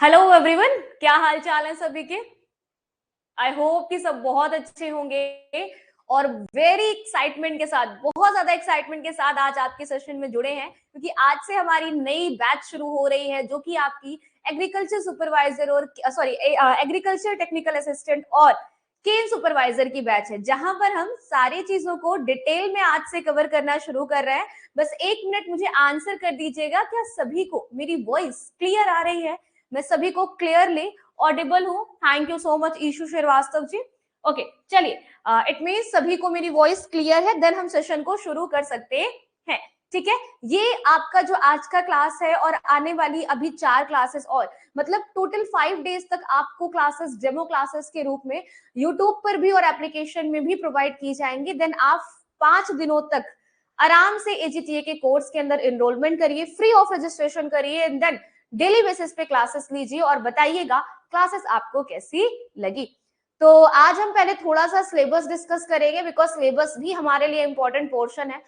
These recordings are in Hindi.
हेलो एवरीवन, क्या हाल चाल है सभी के। आई होप कि सब बहुत अच्छे होंगे और वेरी एक्साइटमेंट के साथ, बहुत ज्यादा एक्साइटमेंट के साथ आज आपके सेशन में जुड़े हैं, क्योंकि आज से हमारी नई बैच शुरू हो रही है जो कि आपकी एग्रीकल्चर सुपरवाइजर और सॉरी एग्रीकल्चर टेक्निकल असिस्टेंट और केन सुपरवाइजर की बैच है, जहां पर हम सारी चीजों को डिटेल में आज से कवर करना शुरू कर रहे हैं। बस एक मिनट मुझे आंसर कर दीजिएगा, क्या सभी को मेरी वॉइस क्लियर आ रही है? मैं सभी को क्लियरली ऑडिबल हूँ? Thank you so much Ishu Srivastava ji. Okay, चलिए, इट मीन्स सभी को मेरी वॉइस क्लियर है, देन हम सेशन को शुरू कर सकते हैं। ठीक है, ये आपका जो आज का क्लास है और आने वाली अभी 4 क्लासेस और मतलब टोटल 5 डेज तक आपको क्लासेस डेमो क्लासेस के रूप में यूट्यूब पर भी और एप्लीकेशन में भी प्रोवाइड की जाएंगी। देन आप 5 दिनों तक आराम से एजीटीए के कोर्स के अंदर एनरोलमेंट करिए, फ्री ऑफ रजिस्ट्रेशन करिए, एंड देन डेली बेसिस पे क्लासेस लीजिए और बताइएगा क्लासेस आपको कैसी लगी। तो आज हम पहले थोड़ा सा सिलेबस डिस्कस करेंगे, बिकॉज सिलेबस भी हमारे लिए इंपॉर्टेंट पोर्शन है।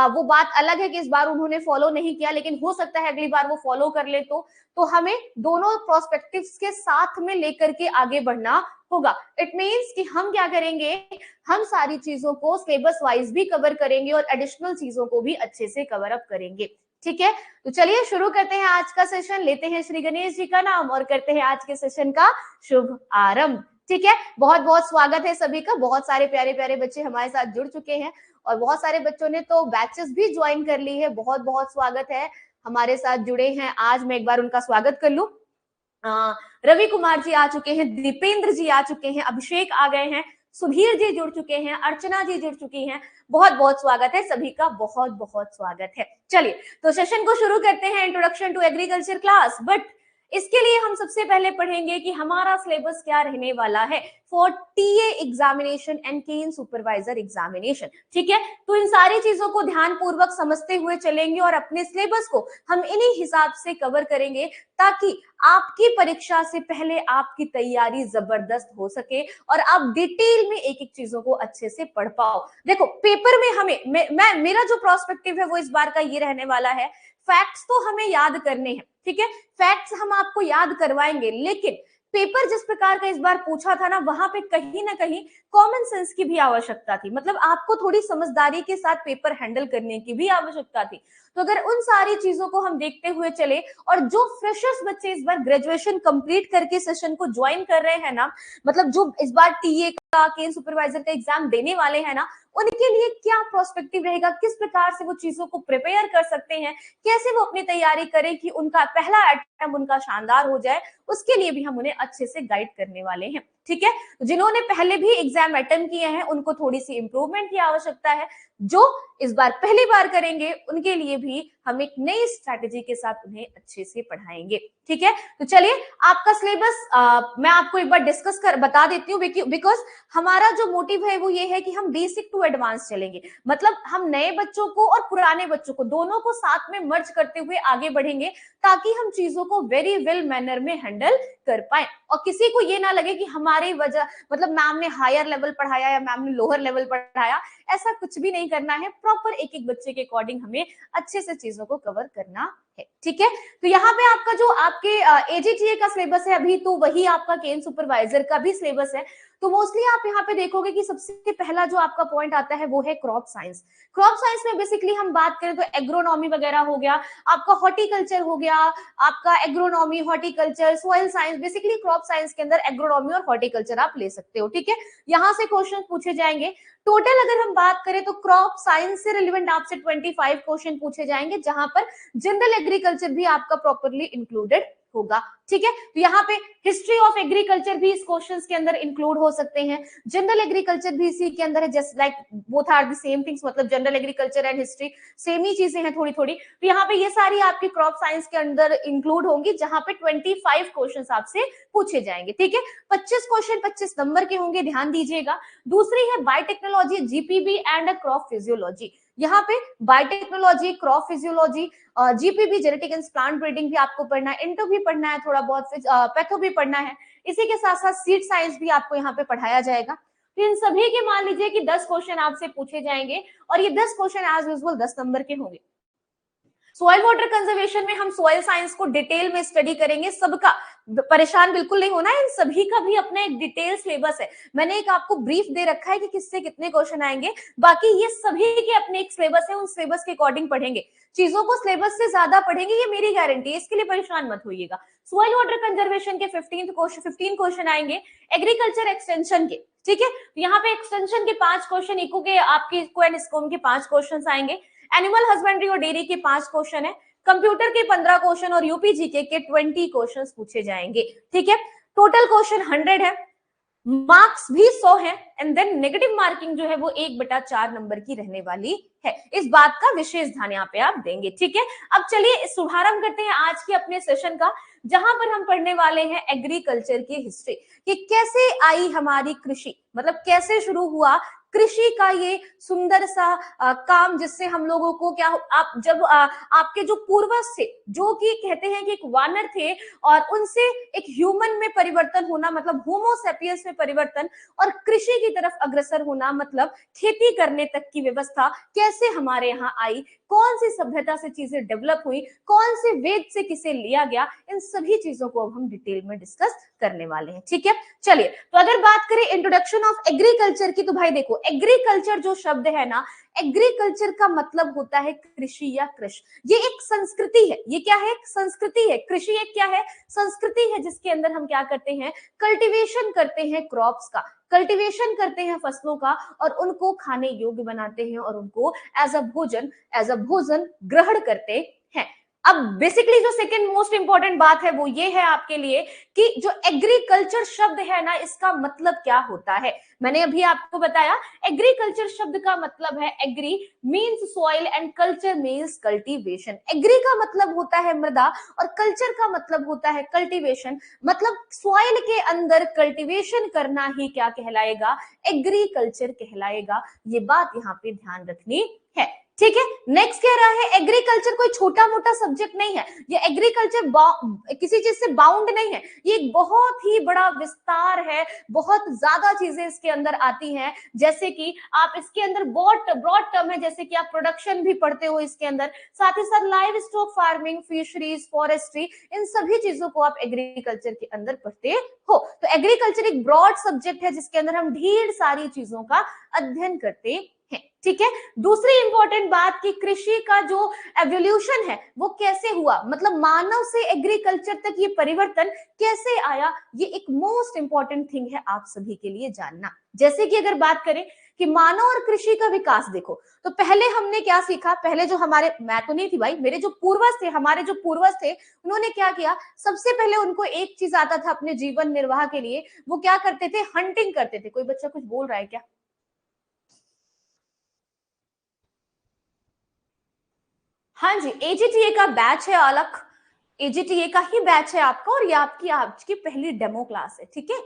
वो बात अलग है कि इस बार उन्होंने फॉलो नहीं किया, लेकिन हो सकता है अगली बार वो फॉलो कर ले तो हमें दोनों प्रोस्पेक्टिव्स के साथ में लेकर के आगे बढ़ना होगा। इट मीन्स कि हम क्या करेंगे, हम सारी चीजों को सिलेबस वाइज भी कवर करेंगे और एडिशनल चीजों को भी अच्छे से कवर अप करेंगे। ठीक है, तो चलिए शुरू करते हैं आज का सेशन, लेते हैं श्री गणेश जी का नाम और करते हैं आज के सेशन का शुभ आरंभ। ठीक है, बहुत बहुत स्वागत है सभी का। बहुत सारे प्यारे प्यारे बच्चे हमारे साथ जुड़ चुके हैं और बहुत सारे बच्चों ने तो बैचेस भी ज्वाइन कर ली है। बहुत बहुत स्वागत है, हमारे साथ जुड़े हैं आज। मैं एक बार उनका स्वागत कर लूं। रवि कुमार जी आ चुके हैं, दीपेंद्र जी आ चुके हैं, अभिषेक आ गए हैं, सुधीर जी जुड़ चुके हैं, अर्चना जी जुड़ चुकी हैं। बहुत बहुत स्वागत है सभी का, बहुत बहुत स्वागत है। चलिए, तो सेशन को शुरू करते हैं, introduction to agriculture class. But इसके लिए हम सबसे पहले पढ़ेंगे कि हमारा सिलेबस क्या रहने वाला है for TA examination and cane supervisor examination. ठीक है, तो इन सारी चीजों को ध्यान पूर्वक समझते हुए चलेंगे और अपने सिलेबस को हम इन्हीं हिसाब से कवर करेंगे, ताकि आपकी परीक्षा से पहले आपकी तैयारी जबरदस्त हो सके और आप डिटेल में एक एक चीजों को अच्छे से पढ़ पाओ। देखो, पेपर में मेरा जो प्रोस्पेक्टिव है वो इस बार का ये रहने वाला है, फैक्ट्स तो हमें याद करने हैं। ठीक है, फैक्ट्स हम आपको याद करवाएंगे, लेकिन पेपर जिस प्रकार का इस बार पूछा था ना, वहां पे कहीं ना कहीं कॉमन सेंस की भी आवश्यकता थी। मतलब आपको थोड़ी समझदारी के साथ पेपर हैंडल करने की भी आवश्यकता थी। तो अगर उन सारी चीजों को हम देखते हुए चले, और जो फ्रेशर्स बच्चे इस बार ग्रेजुएशन कंप्लीट करके सेशन को ज्वाइन कर रहे हैं ना, मतलब जो इस बार टीए का, केन सुपरवाइजर का एग्जाम देने वाले हैं ना, उनके लिए क्या प्रोस्पेक्टिव रहेगा, किस प्रकार से वो चीजों को प्रिपेयर कर सकते हैं, कैसे वो अपनी तैयारी करें कि उनका पहला अटेम्प्ट उनका शानदार हो जाए, उसके लिए भी हम उन्हें अच्छे से गाइड करने वाले हैं। ठीक है, जिन्होंने पहले भी एग्जाम अटेम्प्ट किए हैं उनको थोड़ी सी इंप्रूवमेंट की आवश्यकता है, जो इस बार पहली बार करेंगे उनके लिए भी हम एक नई स्ट्रैटेजी के साथ उन्हें अच्छे से पढ़ाएंगे। ठीक है, तो चलिए, आपका सिलेबस मैं आपको एक बार डिस्कस कर बता देती हूँ, बिकॉज हमारा जो मोटिव है वो ये है कि हम बेसिक टू एडवांस चलेंगे। मतलब हम नए बच्चों को और पुराने बच्चों को दोनों को साथ में मर्ज करते हुए आगे बढ़ेंगे, ताकि हम चीजों को वेरी वेल मैनर में हैंडल कर पाए और किसी को ये ना लगे कि हमारी वजह मतलब मैम ने हायर लेवल पढ़ाया या मैम ने लोअर लेवल पढ़ाया। ऐसा कुछ भी नहीं करना है, प्रॉपर एक एक बच्चे के अकॉर्डिंग हमें अच्छे से चीजों को कवर करना है। ठीक है, तो यहाँ पे आपका जो आपके एजीटीए का सिलेबस है अभी, तो वही आपका केन सुपरवाइजर का भी सिलेबस है। तो मोस्टली आप यहाँ पे देखोगे कि सबसे पहला जो आपका पॉइंट आता है वो है क्रॉप साइंस। क्रॉप साइंस में बेसिकली हम बात करें तो एग्रोनॉमी वगैरह हो गया, आपका हॉर्टिकल्चर हो गया, आपका agronomy, horticulture, soil science, basically crop science के अंदर एग्रोनॉमी और हॉर्टिकल्चर आप ले सकते हो। ठीक है, यहाँ से क्वेश्चन पूछे जाएंगे। टोटल अगर हम बात करें तो क्रॉप साइंस से रिलेवेंट आपसे 25 क्वेश्चन पूछे जाएंगे, जहां पर जनरल एग्रीकल्चर भी आपका प्रॉपरली इंक्लूडेड होगा। ठीक है, तो यहाँ पे हिस्ट्री ऑफ एग्रीकल्चर भी इस क्वेश्चंस के अंदर इंक्लूड हो सकते हैं, जनरल एग्रीकल्चर भी इसी के अंदर है, just like both are the same things, मतलब general agriculture and history same ही चीजें हैं थोड़ी थोड़ी। तो यहाँ पे ये सारी आपकी क्रॉप साइंस के अंदर इंक्लूड होंगी, जहां पे 25 क्वेश्चन आपसे पूछे जाएंगे। ठीक है, 25 क्वेश्चन 25 नंबर के होंगे, ध्यान दीजिएगा। दूसरी है biotechnology, GPB and crop physiology. यहाँ पे biotechnology, crop physiology, GPB genetic and plant breeding भी आपको पढ़ना है, इंटो भी पढ़ना है, थोड़ा बहुत पैथो भी पढ़ना है। इसी के साथ साथ सीड साइंस भी आपको यहाँ पे पढ़ाया जाएगा। तो इन सभी के मान लीजिए कि 10 क्वेश्चन आपसे पूछे जाएंगे और ये 10 क्वेश्चन एज यूजुअल 10 नंबर के होंगे। सॉइल वाटर कंजर्वेशन में हम सॉइल साइंस को डिटेल में स्टडी करेंगे। सबका परेशान बिल्कुल नहीं होना है, इन सभी का भी अपना एक डिटेल सिलेबस है। मैंने एक आपको ब्रीफ दे रखा है कि किससे कितने क्वेश्चन आएंगे, बाकी ये सभी के अपने एक सिलेबस है, उन सिलेबस के अकॉर्डिंग पढ़ेंगे। चीजों को सिलेबस से ज्यादा पढ़ेंगे, ये मेरी गारंटी है, इसके लिए परेशान मत होइएगा। सॉइल वाटर कंजर्वेशन के 15 क्वेश्चन आएंगे एग्रीकल्चर एक्सटेंशन के, ठीक है। यहाँ पे एक्सटेंशन के 5 क्वेश्चन, इको के आपके इको एंड स्कोम के 5 क्वेश्चन आएंगे, एनिमल हस्बेंड्री और डेयरी के 5 क्वेश्चन है, कंप्यूटर के 15 क्वेश्चन और यूपीजीके के 20 क्वेश्चन पूछे जाएंगे, ठीक है। टोटल क्वेश्चन 100 है, मार्क्स भी 100 है, एंड देन नेगेटिव मार्किंग जो है वो 1/4 नंबर की रहने वाली है। इस बात का विशेष ध्यान यहाँ पे आप देंगे, ठीक है। अब चलिए शुभारंभ करते हैं आज के अपने सेशन का, जहां पर हम पढ़ने वाले हैं एग्रीकल्चर की हिस्ट्री, कि कैसे आई हमारी कृषि, मतलब कैसे शुरू हुआ कृषि का ये सुंदर सा काम, जिससे हम लोगों को क्या आप जब आपके जो पूर्वज थे, जो कि कहते हैं कि एक वानर थे, और उनसे एक ह्यूमन में परिवर्तन होना, मतलब होमो सेपियंस में परिवर्तन, और कृषि की तरफ अग्रसर होना, मतलब खेती करने तक की व्यवस्था कैसे हमारे यहाँ आई, कौन सी सभ्यता से चीजें डेवलप हुई, कौन से वेद से किसे लिया गया, इन सभी चीजों को अब हम डिटेल में डिस्कस करने वाले हैं, ठीक है। चलिए, तो अगर बात करें इंट्रोडक्शन ऑफ एग्रीकल्चर की, तो भाई देखो, एग्रीकल्चर जो शब्द है ना, एग्रीकल्चर का मतलब होता है कृषि या कृष। ये एक संस्कृति है, ये क्या है, संस्कृति है। कृषि एक क्या है, संस्कृति है, जिसके अंदर हम क्या करते हैं, कल्टीवेशन करते हैं क्रॉप्स का, कल्टीवेशन करते हैं फसलों का, और उनको खाने योग्य बनाते हैं, और उनको एज अ भोजन ग्रहण करते हैं। अब बेसिकली जो सेकंड मोस्ट इंपॉर्टेंट बात है वो ये है आपके लिए कि जो एग्रीकल्चर शब्द है ना, इसका मतलब क्या होता है। मैंने अभी आपको बताया, एग्रीकल्चर शब्द का मतलब है, agri means soil and culture means cultivation. Agri का मतलब होता है मृदा, और कल्चर का मतलब होता है कल्टीवेशन, मतलब सॉइल के अंदर कल्टीवेशन करना ही क्या कहलाएगा, एग्रीकल्चर कहलाएगा। ये बात यहाँ पे ध्यान रखनी है, ठीक है। नेक्स्ट कह रहा है, एग्रीकल्चर कोई छोटा मोटा सब्जेक्ट नहीं है, ये एग्रीकल्चर किसी चीज से बाउंड नहीं है, ये एक बहुत ही बड़ा विस्तार है, बहुत ज्यादा चीजें इसके अंदर आती हैं, जैसे कि आप इसके अंदर ब्रॉड टर्म है, जैसे कि आप प्रोडक्शन भी पढ़ते हो इसके अंदर, साथ ही साथ livestock farming, fisheries, forestry, इन सभी चीजों को आप एग्रीकल्चर के अंदर पढ़ते हो। तो एग्रीकल्चर एक ब्रॉड सब्जेक्ट है, जिसके अंदर हम ढेर सारी चीजों का अध्ययन करते हैं, ठीक है। दूसरी इंपॉर्टेंट बात कि कृषि का जो एवोल्यूशन है वो कैसे हुआ, मतलब मानव से एग्रीकल्चर तक ये परिवर्तन कैसे आया, ये एक मोस्ट इंपॉर्टेंट थिंग है आप सभी के लिए जानना। जैसे कि अगर बात करें कि मानव और कृषि का विकास देखो, तो पहले हमने क्या सीखा, पहले जो हमारे, मैं तो नहीं थी भाई, मेरे जो पूर्वज थे, हमारे जो पूर्वज थे, उन्होंने क्या किया, सबसे पहले उनको एक चीज आता था अपने जीवन निर्वाह के लिए, वो क्या करते थे, हंटिंग करते थे। कोई बच्चा कुछ बोल रहा है क्या? हाँ जी, एजीटीए का बैच है अलग, एजीटीए का ही बैच है आपका, और ये आपकी आज की पहली डेमो क्लास है, ठीक है।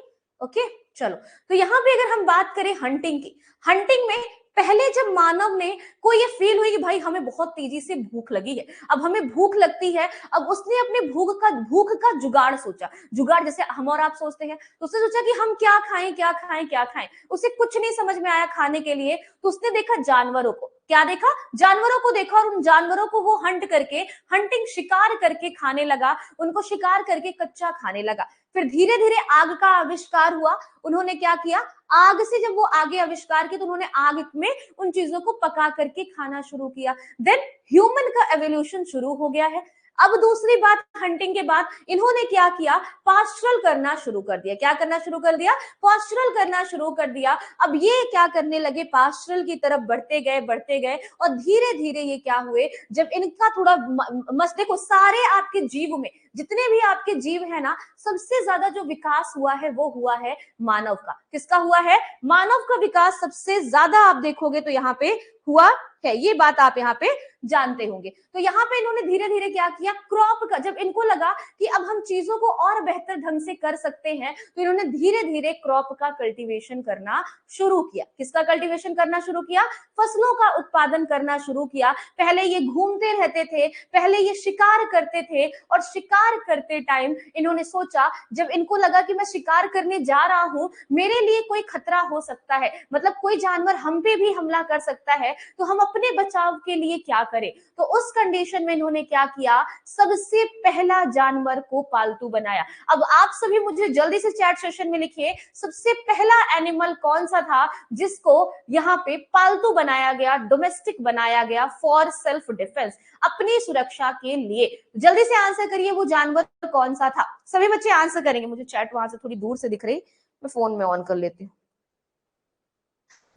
ओके, चलो, तो यहाँ पे अगर हम बात करें हंटिंग की, हंटिंग में पहले जब मानव ने को ये फील हुई कि भाई हमें बहुत तेजी से भूख लगी है, अब हमें भूख लगती है, अब उसने अपने भूख का जुगाड़ सोचा। जुगाड़ जैसे हम और आप सोचते हैं, तो उसने सोचा कि हम क्या खाएं क्या खाएं क्या खाएं, उसे कुछ नहीं समझ में आया खाने के लिए, तो उसने देखा जानवरों को, क्या देखा, जानवरों को देखा, और उन जानवरों को वो हंटिंग शिकार करके खाने लगा, उनको शिकार करके कच्चा खाने लगा। फिर धीरे धीरे आग का आविष्कार हुआ, उन्होंने क्या किया, आग से जब वो आगे आविष्कार किया, तो उन्होंने आग में उन चीजों को पका करके खाना शुरू किया। देन ह्यूमन का एवोल्यूशन शुरू हो गया है। अब दूसरी बात, हंटिंग के बाद इन्होंने क्या किया, पास्चरल करना शुरू कर दिया। क्या करना शुरू कर दिया, पास्चरल करना शुरू कर दिया। अब ये क्या करने लगे, पास्चरल की तरफ बढ़ते गए, और धीरे धीरे ये क्या हुए, जब इनका थोड़ा मस्त, देखो सारे आपके जीव में, जितने भी आपके जीव है ना, सबसे ज्यादा जो विकास हुआ है वो हुआ है मानव का। किसका हुआ है, मानव का विकास सबसे ज्यादा आप देखोगे तो यहाँ पे हुआ है, ये बात आप यहाँ पे जानते होंगे। तो यहाँ पे इन्होंने धीरे धीरे क्या किया, क्रॉप का, जब इनको लगा कि अब हम चीजों को और बेहतर ढंग से कर सकते हैं, तो इन्होंने धीरे धीरे क्रॉप का कल्टीवेशन करना शुरू किया। किसका कल्टीवेशन करना शुरू किया, फसलों का उत्पादन करना शुरू किया। पहले ये घूमते रहते थे, पहले ये शिकार करते थे, और शिकार करते टाइम इन्होंने सोचा, जब इनको लगा कि मैं शिकार करने जा रहा हूं, मेरे लिए कोई खतरा हो सकता है, मतलब कोई जानवर हम पे भी हमला कर सकता है, तो हम अपने बचाव के लिए क्या करें। तो उस कंडीशन में इन्होंने क्या किया, सबसे पहला जानवर को पालतू बनाया। अब आप सभी मुझे जल्दी से चैट सेशन में लिखिए, सबसे पहला एनिमल कौन सा था जिसको यहाँ पे पालतू बनाया गया, डोमेस्टिक बनाया गया फॉर सेल्फ डिफेंस, अपनी सुरक्षा के लिए। जल्दी से आंसर करिए, वो जानवर कौन सा था। सभी बच्चे आंसर करेंगे, मुझे चैट वहां से थोड़ी दूर से दिख रही, मैं फोन में ऑन कर लेती हूँ।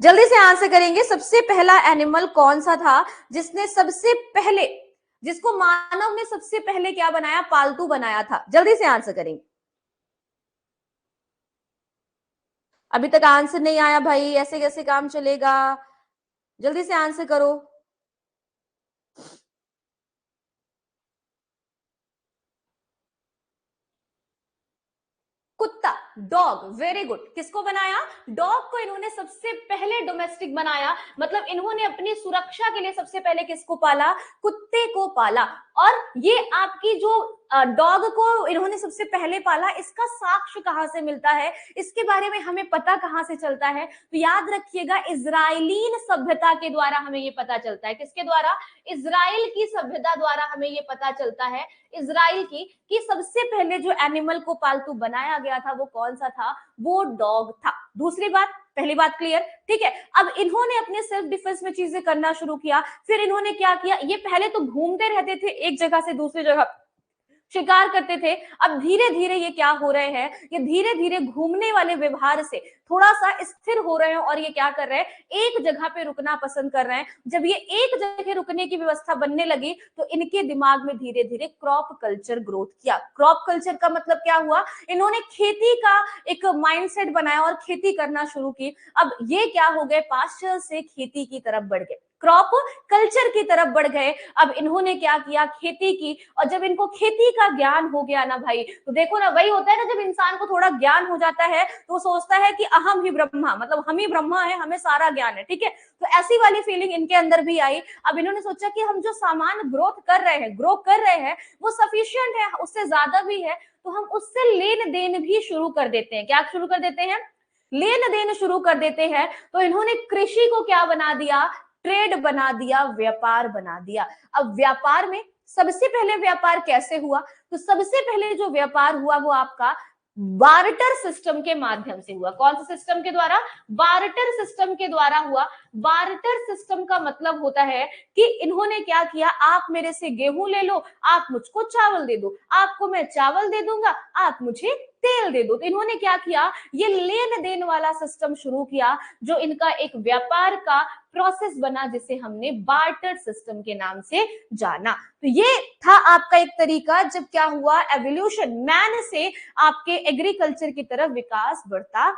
जल्दी से आंसर करेंगे, सबसे पहला एनिमल कौन सा था जिसने सबसे पहले, जिसको मानव ने सबसे पहले क्या बनाया, पालतू बनाया था। जल्दी से आंसर करेंगे। अभी तक आंसर नहीं आया भाई, ऐसे कैसे काम चलेगा, जल्दी से आंसर करो। कुत्ता, डॉग, वेरी गुड। किसको बनाया, डॉग को इन्होंने सबसे पहले डोमेस्टिक बनाया, मतलब इन्होंने अपनी सुरक्षा के लिए सबसे पहले किसको पाला, कुत्ते को पाला। और ये आपकी जो डॉग को इन्होंने सबसे पहले पाला, इसका साक्ष्य कहां से मिलता है, इसके बारे में हमें पता कहां से चलता है, तो याद रखिएगा इजराइलीन सभ्यता के द्वारा हमें ये पता चलता है। किसके द्वारा, इजराइल की सभ्यता द्वारा हमें ये पता चलता है, इजराइल की, कि सबसे पहले जो एनिमल को पालतू बनाया गया था वो कौन सा था, वो डॉग था। दूसरी बात, पहली बात क्लियर, ठीक है। अब इन्होंने अपने सेल्फ डिफेंस में चीजें करना शुरू किया। फिर इन्होंने क्या किया, ये पहले तो घूमते रहते थे एक जगह से दूसरी जगह, शिकार करते थे। अब धीरे धीरे ये क्या हो रहे हैं, ये धीरे धीरे घूमने वाले व्यवहार से थोड़ा सा स्थिर हो रहे हैं और ये क्या कर रहे हैं, एक जगह पे रुकना पसंद कर रहे हैं। जब ये एक जगह रुकने की व्यवस्था बनने लगी तो इनके दिमाग में धीरे धीरे क्रॉप कल्चर ग्रोथ किया। क्रॉप कल्चर का मतलब क्या हुआ, इन्होंने खेती का एक माइंडसेट बनाया और खेती करना शुरू की। अब ये क्या हो गए, पास्चर से खेती की तरफ बढ़ गए, क्रॉप कल्चर की तरफ बढ़ गए। अब इन्होंने क्या किया, खेती की, और जब इनको खेती का ज्ञान हो गया ना भाई, तो देखो ना, वही होता है ना, जब इंसान को थोड़ा ज्ञान हो जाता है तो वो सोचता है कि अहम ही ब्रह्मा, मतलब हम ही ब्रह्मा है, हमें सारा ज्ञान है, ठीक है। तो ऐसी वाली फीलिंग इनके अंदर भी आई। अब इन्होंने सोचा कि हम जो सामान ग्रोथ कर रहे हैं, ग्रो कर रहे हैं, वो सफिशियंट है, उससे ज्यादा भी है, तो हम उससे लेन देन भी शुरू कर देते हैं। क्या शुरू कर देते हैं, लेन देन शुरू कर देते हैं। तो इन्होंने कृषि को क्या बना दिया, ट्रेड बना दिया, व्यापार बना दिया। अब व्यापार में सबसे पहले व्यापार कैसे हुआ, तो सबसे पहले जो व्यापार हुआ वो आपका बार्टर सिस्टम के माध्यम से हुआ। कौन से सिस्टम के द्वारा, बार्टर सिस्टम के द्वारा हुआ। बार्टर सिस्टम का मतलब होता है कि इन्होंने क्या किया, आप मेरे से गेहूं ले लो, आप मुझको चावल दे दो, आपको मैं चावल दे दूंगा, आप मुझे तेल दे दो। तो इन्होंने क्या किया, ये लेन देन वाला सिस्टम शुरू किया, जो इनका एक व्यापार का प्रोसेस बना, जिसे हमने बार्टर सिस्टम के नाम से जाना। तो ये था आपका एक तरीका, जब क्या हुआ, एवोल्यूशन, मैन से आपके एग्रीकल्चर की तरफ विकास बढ़ता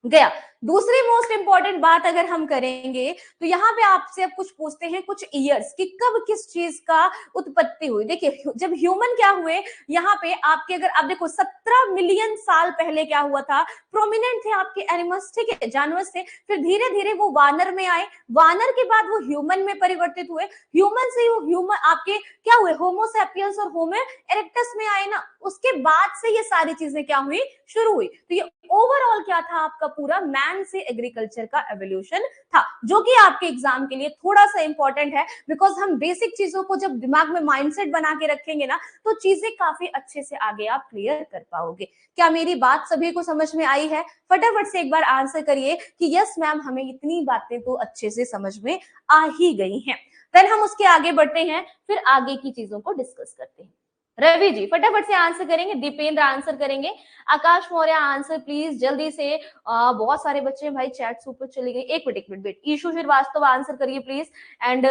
गया। दूसरी मोस्ट इंपॉर्टेंट बात अगर हम करेंगे तो यहाँ पे आपसे अब कुछ पूछते हैं, कुछ ईयर्स कि कब किस चीज का उत्पत्ति हुई। देखिए, जब ह्यूमन क्या हुए, यहाँ पे आपके अगर आप देखो 17 मिलियन साल पहले क्या हुआ था, प्रोमिनेंट थे आपके एनिमल्स, ठीक है, जानवर से, फिर धीरे धीरे वो वानर में आए, वानर के बाद वो ह्यूमन में परिवर्तित हुए, ह्यूमन से वो ह्यूमन आपके क्या हुए, होमोसैपियंस और होमो इरेक्टस में आए ना, उसके बाद से ये सारी चीजें क्या हुई, शुरू हुई। तो ये ओवरऑल क्या था आपका पूरा मैन से एग्रीकल्चर का एवोल्यूशन था, जो कि आपके एग्जाम के लिए थोड़ा सा इंपॉर्टेंट है, बिकॉज हम बेसिक चीजों को जब दिमाग में माइंडसेट बना के रखेंगे ना, तो चीजें काफी अच्छे से आगे आप क्लियर कर पाओगे। क्या मेरी बात सभी को समझ में आई है, फटाफट से एक बार आंसर करिए कि यस मैम, हमें इतनी बातें तो अच्छे से समझ में आ ही गई हैं। देन हम उसके आगे बढ़ते हैं, फिर आगे की चीजों को डिस्कस करते हैं। रवि जी फटाफट से आंसर करेंगे, दीपेंद्र आंसर करेंगे, आकाश मौर्य आंसर प्लीज जल्दी से। बहुत सारे बच्चे भाई चैट से ऊपर चले गए, एक minute wait, Ishu Srivastava answer करिए प्लीज, एंड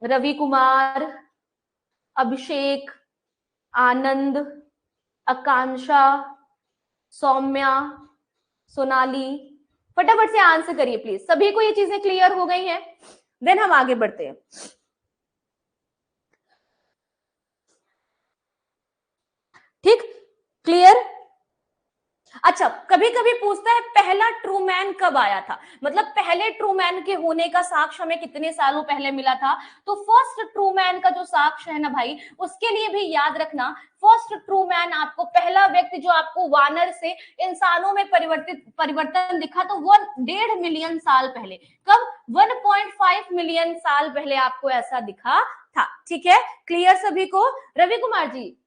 रवि कुमार, अभिषेक, आनंद, आकांक्षा, सौम्या, सोनाली, फटाफट से आंसर करिए प्लीज। सभी को ये चीजें क्लियर हो गई हैं, देन हम आगे बढ़ते हैं। ठीक, क्लियर। अच्छा, कभी कभी पूछता है पहला ट्रू मैन कब आया था, मतलब पहले ट्रू मैन के होने का साक्ष्य हमें कितने सालों पहले मिला था। तो फर्स्ट ट्रू मैन का जो साक्ष्य है ना भाई, उसके लिए भी याद रखना, फर्स्ट ट्रू मैन आपको पहला व्यक्ति जो आपको वानर से इंसानों में परिवर्तन दिखा, तो 1.5 मिलियन साल पहले। कब? 1.5 मिलियन साल पहले आपको ऐसा दिखा था। ठीक है, क्लियर सभी को? Ravi Kumar ji,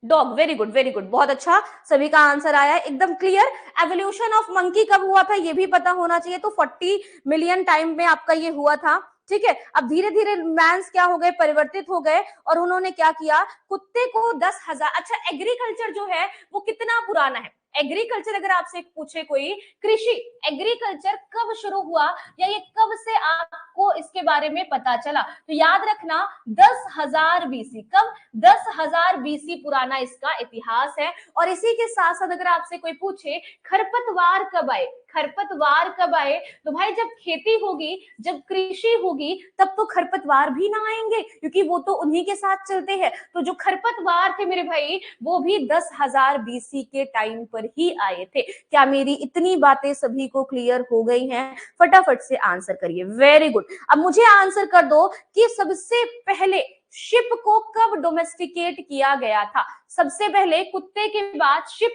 dog, very good very good, बहुत अच्छा, सभी का आंसर आया है एकदम क्लियर। एवोल्यूशन ऑफ मंकी कब हुआ था ये भी पता होना चाहिए, तो 40 मिलियन टाइम में आपका ये हुआ था। ठीक है, अब धीरे धीरे मैंस क्या हो गए, परिवर्तित हो गए, और उन्होंने क्या किया, कुत्ते को 10,000। अच्छा, एग्रीकल्चर जो है वो कितना पुराना है? एग्रीकल्चर अगर आपसे पूछे कोई, कृषि एग्रीकल्चर कब शुरू हुआ, या ये कब से आपको इसके बारे में पता चला, तो याद रखना 10,000 बीसी। कब? 10,000 बीसी पुराना इसका इतिहास है। और इसी के साथ साथ अगर आपसे कोई पूछे खरपतवार कब आए, खरपतवार कब आए, तो भाई जब खेती होगी, जब कृषि होगी, तब तो खरपतवार भी ना आएंगे, क्योंकि वो तो उन्हीं के साथ चलते हैं। तो जो खरपतवार थे मेरे भाई, वो भी 10,000 बीसी के टाइम पर ही आए थे। क्या मेरी इतनी बातें सभी को क्लियर हो गई हैं? फटाफट से आंसर करिए, वेरी गुड। अब मुझे आंसर कर दो कि सबसे पहले शिप को कब डोमेस्टिकेट किया गया था? सबसे पहले कुत्ते के बाद शिप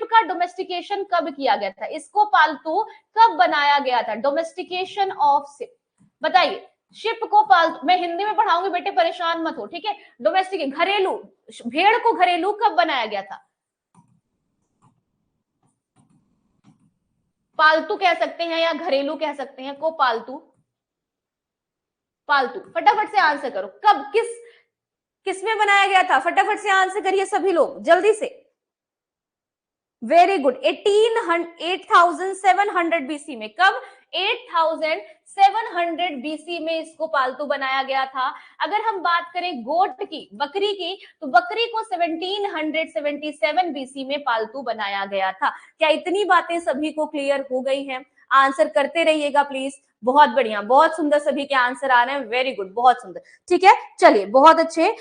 का डोमेस्टिकेशन कब किया गया था? इसको पालतू कब बनाया गया था? डोमेस्टिकेशन ऑफ शिप, बताइए। शिप को पालतू, मैं हिंदी में पढ़ाऊंगी बेटे, परेशान मत हो, ठीक है। डोमेस्टिक, घरेलू, भेड़ को घरेलू कब बनाया गया था? पालतू कह सकते हैं या घरेलू कह सकते हैं, को पालतू, पालतू। फटाफट से आंसर करो, कब, किसमें बनाया गया था? फटाफट से आंसर करिए सभी लोग, जल्दी से। वेरी गुड, 8,700 बीसी में। कब? 8,700 बीसी में इसको पालतू बनाया गया था। अगर हम बात करें गोट की, बकरी की, तो बकरी को 1777 बीसी में पालतू बनाया गया था। क्या इतनी बातें सभी को क्लियर हो गई हैं? आंसर करते रहिएगा प्लीज। बहुत बढ़िया, बहुत सुंदर, सभी के आंसर आ रहे हैं, वेरी गुड, बहुत सुंदर। ठीक है, चलिए, बहुत अच्छे।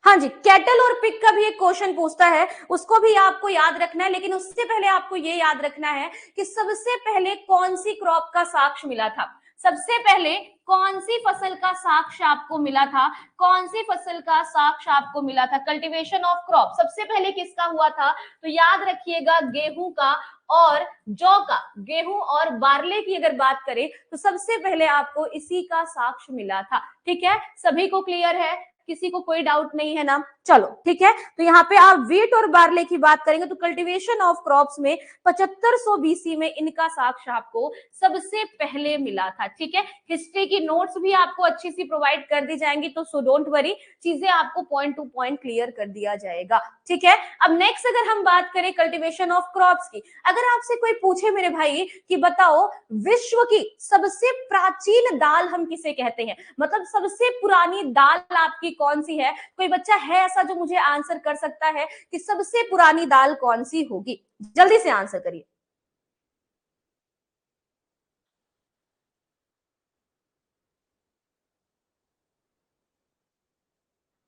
हाँ जी, कैटल और पिग का भी एक क्वेश्चन पूछता है, उसको भी आपको याद रखना है, लेकिन उससे पहले आपको ये याद रखना है कि सबसे पहले कौन सी क्रॉप का साक्ष्य मिला था। सबसे पहले कौन सी फसल का साक्ष्य आपको मिला था? कौन सी फसल का साक्ष्य आपको मिला था? कल्टीवेशन ऑफ क्रॉप सबसे पहले किसका हुआ था? तो याद रखिएगा, गेहूं का और जौ का। गेहूं और बार्ले की अगर बात करें, तो सबसे पहले आपको इसी का साक्ष्य मिला था। ठीक है, सभी को क्लियर है? किसी को कोई डाउट नहीं है ना? चलो ठीक है, तो यहाँ पे आप वीट और बार्ले की बात करेंगे, तो कल्टीवेशन ऑफ क्रॉप्स में 7500 बीसी में इनका साक्ष्य आपको सबसे पहले मिला था। ठीक है, हिस्ट्री की नोट्स भी आपको अच्छी सी प्रोवाइड कर दी जाएंगी, तो सो डोंट वरी, चीजें आपको पॉइंट टू पॉइंट क्लियर कर दिया जाएगा। ठीक है, अब नेक्स्ट अगर हम बात करें कल्टीवेशन ऑफ क्रॉप्स की, अगर आपसे कोई पूछे मेरे भाई कि बताओ विश्व की सबसे प्राचीन दाल हम किसे कहते हैं, मतलब सबसे पुरानी दाल आपकी कौन सी है? कोई बच्चा है ऐसा जो मुझे आंसर कर सकता है कि सबसे पुरानी दाल कौन सी होगी? जल्दी से आंसर करिए।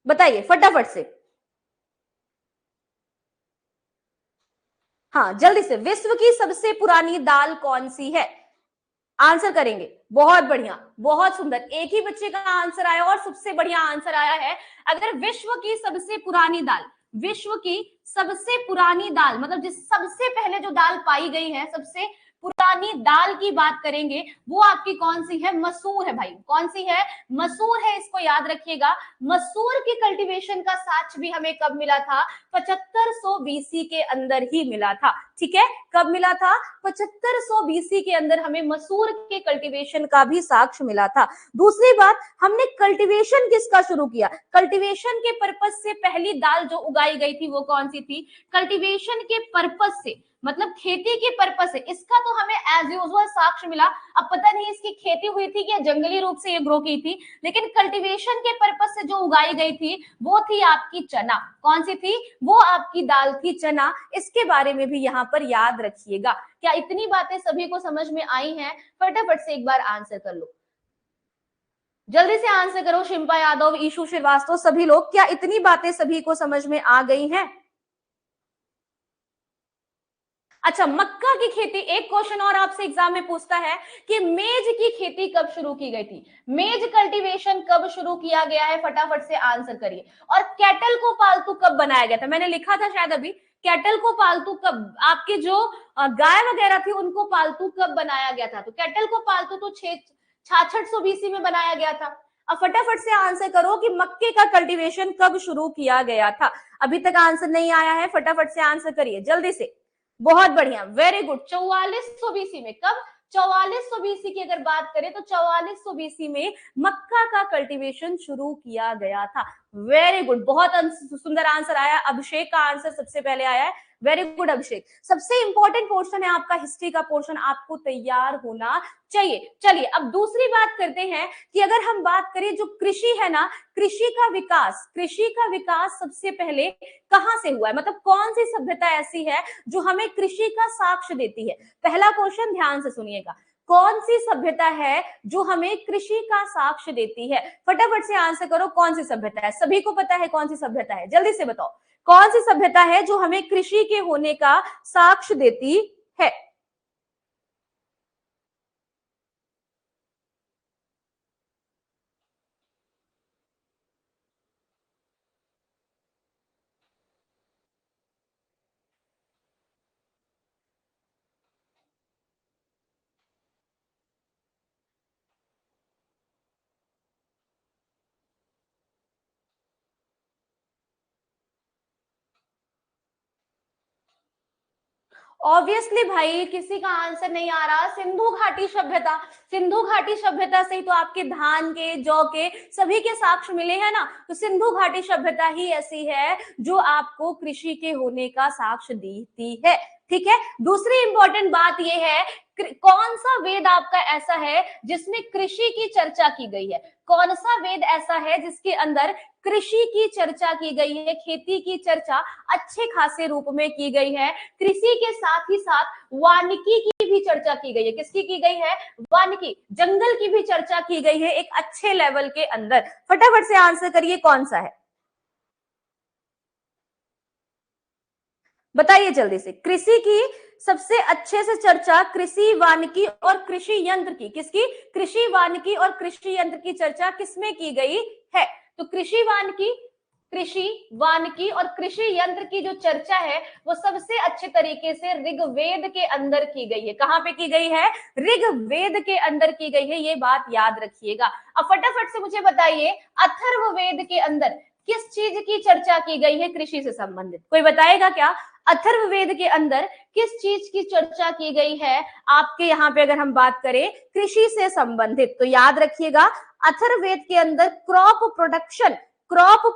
बताइए फटाफट से। हाँ, जल्दी से, विश्व की सबसे पुरानी दाल कौन सी है? आंसर करेंगे, बहुत बढ़िया, बहुत सुंदर, एक ही बच्चे का आंसर आया और सबसे बढ़िया आंसर आया है। अगर विश्व की सबसे पुरानी दाल, विश्व की सबसे पुरानी दाल, मतलब जिस सबसे पहले जो दाल पाई गई है, सबसे पुरानी दाल की बात करेंगे, वो आपकी कौन सी है? मसूर है भाई। कौन सी है? मसूर है, इसको याद रखिएगा। मसूर की कल्टीवेशन का साक्ष्य भी हमें कब मिला था? 7500 बीसी के अंदर ही मिला था। ठीक है, कब मिला था? 7500 बीसी के अंदर हमें मसूर के कल्टीवेशन का भी साक्ष्य मिला था। दूसरी बात, हमने कल्टीवेशन किसका शुरू किया? कल्टीवेशन के पर्पस से पहली दाल जो उगाई गई थी वो कौन सी थी? कल्टीवेशन के पर्पस से, मतलब खेती के पर्पस से, इसका तो हमें एज यूजुअल साक्ष्य मिला। अब पता नहीं इसकी खेती हुई थी कि जंगली रूप से ये ग्रो की थी, लेकिन कल्टीवेशन के पर्पस से जो उगाई गई थी वो थी आपकी चना। कौन सी थी? वो आपकी दाल थी चना। इसके बारे में भी यहाँ पर याद रखिएगा। क्या इतनी बातें सभी को समझ में आई हैं? फटाफट से एक बार आंसर कर लो। जल्दी से आंसर करो। शिल्पा यादव, ईशु श्रीवास्तव, सभी लोग। क्या इतनी बातें सभी को समझ में आ गई हैं? अच्छा, मक्का की खेती, एक क्वेश्चन और आपसे एग्जाम में पूछता है कि मेज की खेती कब शुरू की गई थी? मेज कल्टीवेशन कब शुरू किया गया है? फटाफट से आंसर करिए। और कैटल को पालतू कब बनाया गया था? मैंने लिखा था शायद अभी, कैटल को पालतू कब, आपके जो गाय वगैरह थी उनको पालतू कब बनाया गया था? तो कैटल को पालतू तो 6600 बीसी में बनाया गया था। अब फटाफट से आंसर करो कि मक्के का कल्टीवेशन कब शुरू किया गया था। अभी तक आंसर नहीं आया है, फटाफट से आंसर करिए जल्दी से। बहुत बढ़िया, वेरी गुड। 4400 बीसी में। कब? 4400 बीसी की अगर बात करें तो 4400 बीसी में मक्का का कल्टीवेशन शुरू किया गया था। वेरी गुड, बहुत सुंदर आंसर आया। अभिषेक का आंसर सबसे पहले आया है। वेरी गुड अभिषेक। सबसे इंपॉर्टेंट पोर्शन है आपका हिस्ट्री का पोर्शन, आपको तैयार होना चाहिए। चलिए अब दूसरी बात करते हैं कि अगर हम बात करें जो कृषि है ना, कृषि का विकास सबसे पहले कहां से हुआ है? मतलब कौन सी सभ्यता ऐसी है जो हमें कृषि का साक्ष्य देती है? पहला क्वेश्चन ध्यान से सुनिएगा, कौन सी सभ्यता है जो हमें कृषि का साक्ष्य देती है? फटाफट से आंसर करो, कौन सी सभ्यता है? सभी को पता है कौन सी सभ्यता है, जल्दी से बताओ। कौन सी सभ्यता है जो हमें कृषि के होने का साक्ष्य देती है? ऑब्वियसली भाई, किसी का आंसर नहीं आ रहा। सिंधु घाटी सभ्यता। सिंधु घाटी सभ्यता से ही तो आपके धान के, जौ के, सभी के साक्ष्य मिले हैं ना। तो सिंधु घाटी सभ्यता ही ऐसी है जो आपको कृषि के होने का साक्ष्य देती है। ठीक है, दूसरी इंपॉर्टेंट बात यह है, कौन सा वेद आपका ऐसा है जिसमें कृषि की चर्चा की गई है? कौन सा वेद ऐसा है जिसके अंदर कृषि की चर्चा की गई है, खेती की चर्चा अच्छे खासे रूप में की गई है? कृषि के साथ ही साथ वानिकी की भी चर्चा की गई है। किसकी की गई है? वानिकी, जंगल की भी चर्चा की गई है एक अच्छे लेवल के अंदर। फटाफट से आंसर करिए कौन सा है, बताइए जल्दी से। कृषि की सबसे अच्छे से चर्चा कृषि वानिकी और कृषि यंत्र की, किसकी? कृषि वानिकी और कृषि यंत्र की चर्चा किसमें की गई है? तो कृषि वानिकी और कृषि यंत्र की जो चर्चा है वो सबसे अच्छे तरीके से ऋग्वेद के अंदर की गई है। कहां पे की गई है? ऋग्वेद के अंदर की गई है, ये बात याद रखिएगा। अब फटाफट से मुझे बताइए, अथर्ववेद के अंदर किस चीज की चर्चा की गई है कृषि से संबंधित? कोई बताएगा क्या? अथर्ववेद के अंदर किस चीज की चर्चा की गई है आपके यहाँ पे? अगर हम बात करें कृषि से संबंधित तो याद रखिएगा, अथर्ववेद के अंदर क्रॉप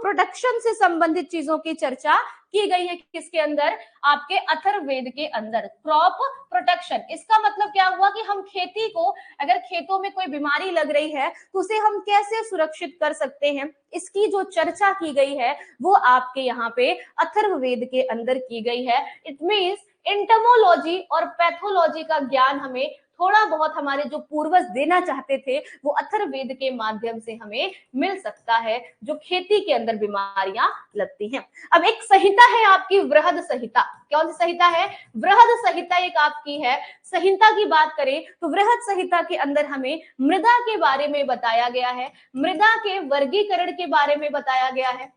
प्रोडक्शन से संबंधित चीजों की चर्चा की गई है। किसके अंदर? आपके अथर्ववेद के अंदर। क्रॉप प्रोटेक्शन, इसका मतलब क्या हुआ कि हम खेती को, अगर खेतों में कोई बीमारी लग रही है तो उसे हम कैसे सुरक्षित कर सकते हैं, इसकी जो चर्चा की गई है वो आपके यहाँ पे अथर्ववेद के अंदर की गई है। इट मीन्स इंटमोलॉजी और पैथोलॉजी का ज्ञान हमें थोड़ा बहुत हमारे जो पूर्वज देना चाहते थे वो अथर्ववेद के माध्यम से हमें मिल सकता है, जो खेती के अंदर बीमारियां लगती हैं। अब एक संहिता है आपकी, वृहद संहिता। कौन सी संहिता है? वृहद संहिता एक आपकी है। संहिता की बात करें तो वृहद संहिता के अंदर हमें मृदा के बारे में बताया गया है, मृदा के वर्गीकरण के बारे में बताया गया है,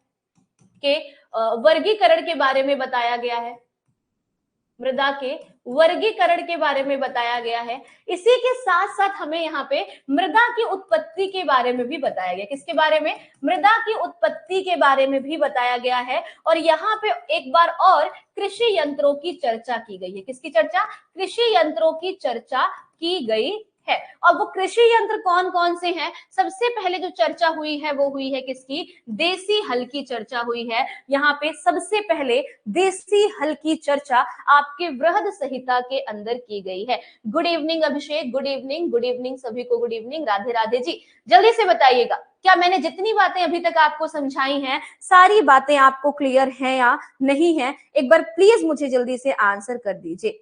के वर्गीकरण के बारे में बताया गया है, मृदा के वर्गीकरण के बारे में बताया गया है। इसी के साथ साथ हमें यहाँ पे मृदा की उत्पत्ति के बारे में भी बताया गया। किसके बारे में? मृदा की उत्पत्ति के बारे में भी बताया गया है। और यहाँ पे एक बार और कृषि यंत्रों की चर्चा की गई है। किसकी चर्चा? कृषि यंत्रों की चर्चा की गई है। और वो कृषि यंत्र कौन कौन से हैं? सबसे पहले जो चर्चा हुई है वो हुई है किसकी? देसी हल की चर्चा हुई है। यहाँ पे सबसे पहले देसी हल की चर्चा आपके वृहद संहिता के अंदर की गई है। गुड इवनिंग अभिषेक, गुड इवनिंग, गुड इवनिंग सभी को, गुड इवनिंग, राधे राधे जी। जल्दी से बताइएगा, क्या मैंने जितनी बातें अभी तक आपको समझाई हैं सारी बातें आपको क्लियर हैं या नहीं है? एक बार प्लीज मुझे जल्दी से आंसर कर दीजिए।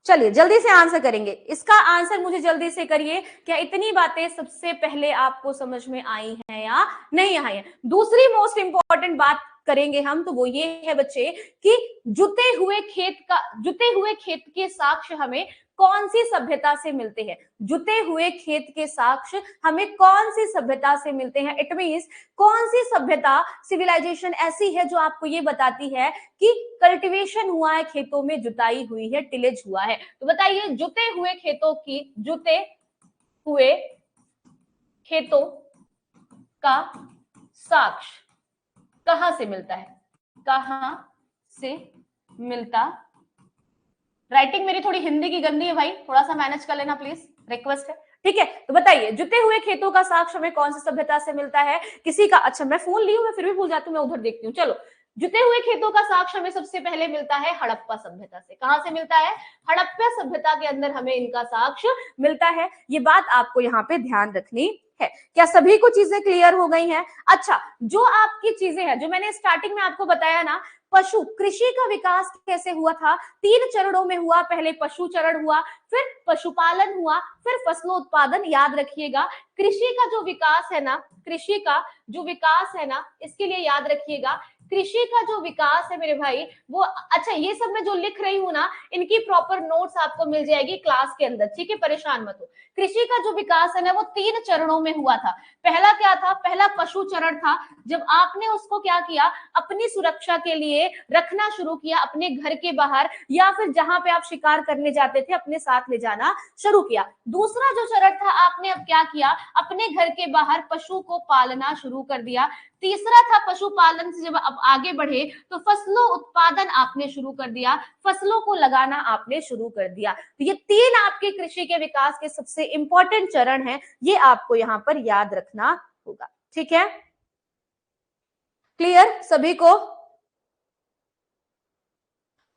चलिए जल्दी से आंसर करेंगे, इसका आंसर मुझे जल्दी से करिए। क्या इतनी बातें सबसे पहले आपको समझ में आई हैं या नहीं आई हैं? दूसरी मोस्ट इंपॉर्टेंट बात करेंगे हम, तो वो ये है बच्चे कि जुते हुए खेत के साक्ष्य हमें कौन सी सभ्यता से मिलते हैं? जुते हुए खेत के साक्ष्य हमें कौन सी सभ्यता से मिलते हैं? इट मींस कौन सी सभ्यता, सिविलाइजेशन ऐसी है जो आपको ये बताती है कि कल्टीवेशन हुआ है, खेतों में जुताई हुई है, टिलेज हुआ है। तो बताइए जुते हुए खेतों का साक्ष्य कहां से मिलता है? कहां से मिलता? राइटिंग मेरी थोड़ी हिंदी की गंदी है भाई, थोड़ा सा मैनेज कर लेना प्लीज, रिक्वेस्ट है। ठीक है, तो बताइए जुते हुए खेतों का साक्ष्य हमें कौन सी सभ्यता से मिलता है? किसी का, अच्छा मैं फोन ली हूं, मैं फिर भी भूल जाती हूँ, मैं उधर देखती हूँ। चलो, जुते हुए खेतों का साक्ष्य हमें सबसे पहले मिलता है हड़प्पा सभ्यता से। कहां से मिलता है? हड़प्पा सभ्यता के अंदर हमें इनका साक्ष्य मिलता है। ये बात आपको यहाँ पे ध्यान रखनी है। क्या सभी को चीजें क्लियर हो गई हैं? अच्छा, जो आपकी चीजें हैं, जो मैंने स्टार्टिंग में आपको बताया ना, पशु कृषि का विकास कैसे हुआ था? 3 चरणों में हुआ। पहले पशु चरण हुआ, फिर पशुपालन हुआ, फिर फसलोत्पादन। याद रखिएगा, कृषि का जो विकास है ना, कृषि का जो विकास है ना, इसके लिए याद रखिएगा, कृषि का जो विकास है मेरे भाई वो, अच्छा ये सब मैं जो लिख रही हूँ ना, इनकी प्रॉपर नोट्स आपको मिल जाएगी क्लास के अंदर, ठीक है, परेशान मत हो। कृषि का जो विकास है ना, वो 3 चरणों में हुआ था। पहला क्या था? पहला पशु चरण था, जब आपने उसको क्या किया, अपनी सुरक्षा के लिए रखना शुरू किया, अपने घर के बाहर या फिर जहां पे आप शिकार करने जाते थे अपने साथ ले जाना शुरू किया। दूसरा जो चरण था, आपने अब क्या किया, अपने घर के बाहर पशु को पालना शुरू कर दिया। तीसरा था, पशुपालन से जब अब आगे बढ़े तो फसलों उत्पादन आपने शुरू कर दिया, फसलों को लगाना आपने शुरू कर दिया। तो ये 3 आपके कृषि के विकास के सबसे इंपॉर्टेंट चरण हैं, ये आपको यहां पर याद रखना होगा। ठीक है, क्लियर सभी को?